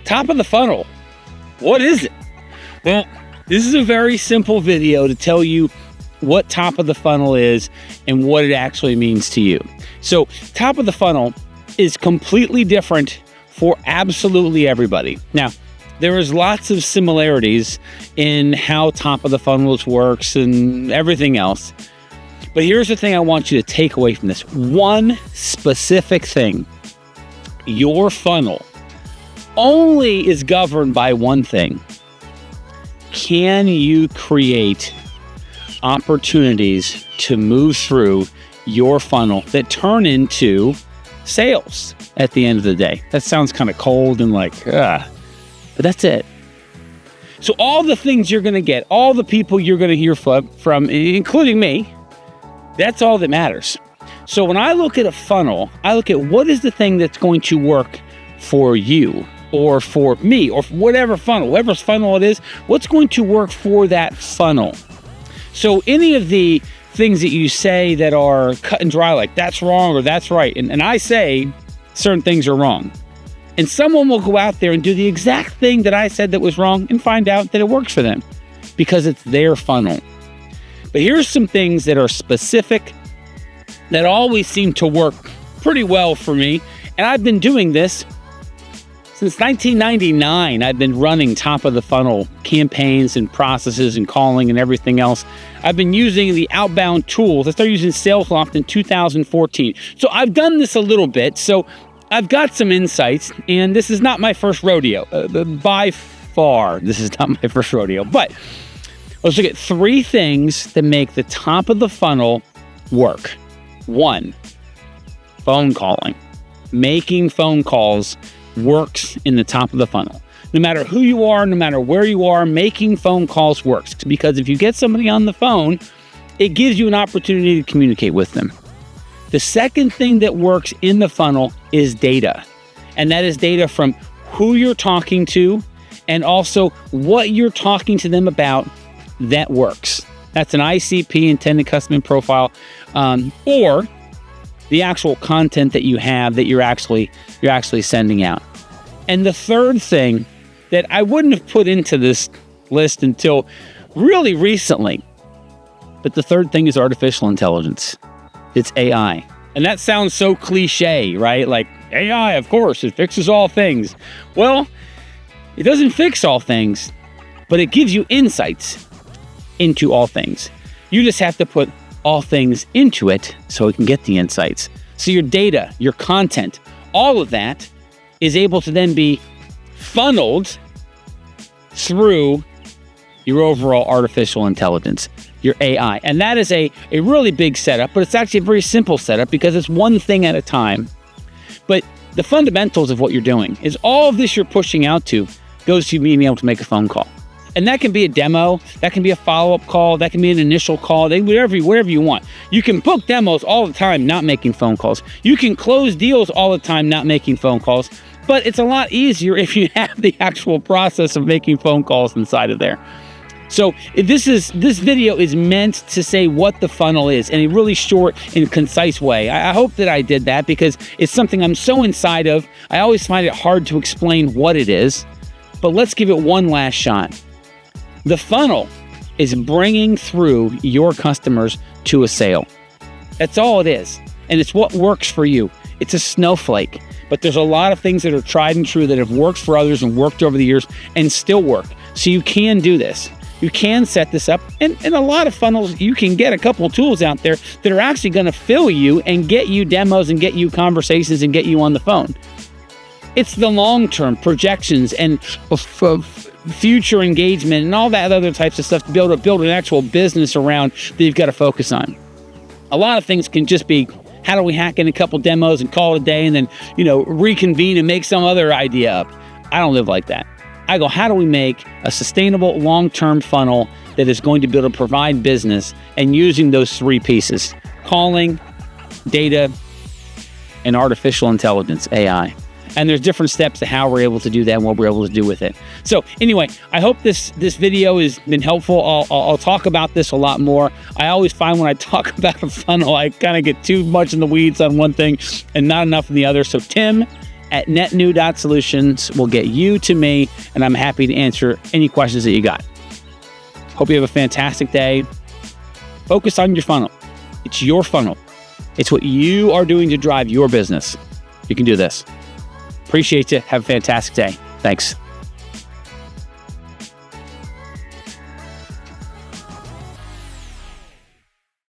top of the funnel, what is it? Well, this is a very simple video to tell you what top of the funnel is and what it actually means to you. So top of the funnel is completely different for absolutely everybody. Now, there is lots of similarities in how top of the funnels works and everything else. But here's the thing I want you to take away from this. One specific thing. Your funnel only is governed by one thing. Can you create opportunities to move through your funnel that turn into sales at the end of the day? That sounds kind of cold and like, but that's it. So all the things you're going to get, all the people you're going to hear from, including me, that's all that matters. So when I look at a funnel, I look at what is the thing that's going to work for you or for me or for whatever funnel it is, what's going to work for that funnel. So any of the things that you say that are cut and dry, like that's wrong or that's right, and I say certain things are wrong. And someone will go out there and do the exact thing that I said that was wrong and find out that it works for them because it's their funnel. But here's some things that are specific that always seem to work pretty well for me. And I've been doing this since 1999. I've been running top of the funnel campaigns and processes and calling and everything else. I've been using the outbound tools. I started using SalesLoft in 2014. So I've done this a little bit. So I've got some insights, and this is not my first rodeo. By far, this is not my first rodeo. But let's look at 3 things that make the top of the funnel work. 1, phone calling. Making phone calls works in the top of the funnel. No matter who you are, no matter where you are, making phone calls works. Because if you get somebody on the phone, it gives you an opportunity to communicate with them. The second thing that works in the funnel is data. And that is data from who you're talking to and also what you're talking to them about that works. That's an ICP, intended customer profile, or the actual content that you have that you're actually sending out. And the third thing that I wouldn't have put into this list until really recently, but the third thing is artificial intelligence. It's AI. And that sounds so cliche, right? Like AI, of course, it fixes all things. Well, it doesn't fix all things, but it gives you insights into all things. You just have to put all things into it so it can get the insights. So your data, your content, all of that is able to then be funneled through your overall artificial intelligence, your AI. And that is a really big setup, but it's actually a very simple setup because it's one thing at a time. But the fundamentals of what you're doing is all of this you're pushing out to goes to being able to make a phone call. And that can be a demo, that can be a follow-up call, that can be an initial call, whatever you want. You can book demos all the time not making phone calls. You can close deals all the time not making phone calls. But it's a lot easier if you have the actual process of making phone calls inside of there. So this video is meant to say what the funnel is in a really short and concise way. I hope that I did that because it's something I'm so inside of. I always find it hard to explain what it is, but let's give it one last shot. The funnel is bringing through your customers to a sale. That's all it is. And it's what works for you. It's a snowflake, but there's a lot of things that are tried and true that have worked for others and worked over the years and still work. So you can do this. You can set this up. And a lot of funnels, you can get a couple of tools out there that are actually going to fill you and get you demos and get you conversations and get you on the phone. It's the long-term projections and future engagement and all that other types of stuff to be able to build an actual business around that you've got to focus on. A lot of things can just be, how do we hack in a couple demos and call it a day and then, reconvene and make some other idea up? I don't live like that. I go, how do we make a sustainable long-term funnel that is going to be able to provide business and using those 3 pieces, calling, data, and artificial intelligence, AI. And there's different steps to how we're able to do that and what we're able to do with it. So anyway, I hope this video has been helpful. I'll talk about this a lot more. I always find when I talk about a funnel, I kind of get too much in the weeds on one thing and not enough in the other. So Tim at netnew.solutions will get you to me, and I'm happy to answer any questions that you got. Hope you have a fantastic day. Focus on your funnel. It's your funnel. It's what you are doing to drive your business. You can do this. Appreciate you. Have a fantastic day. Thanks.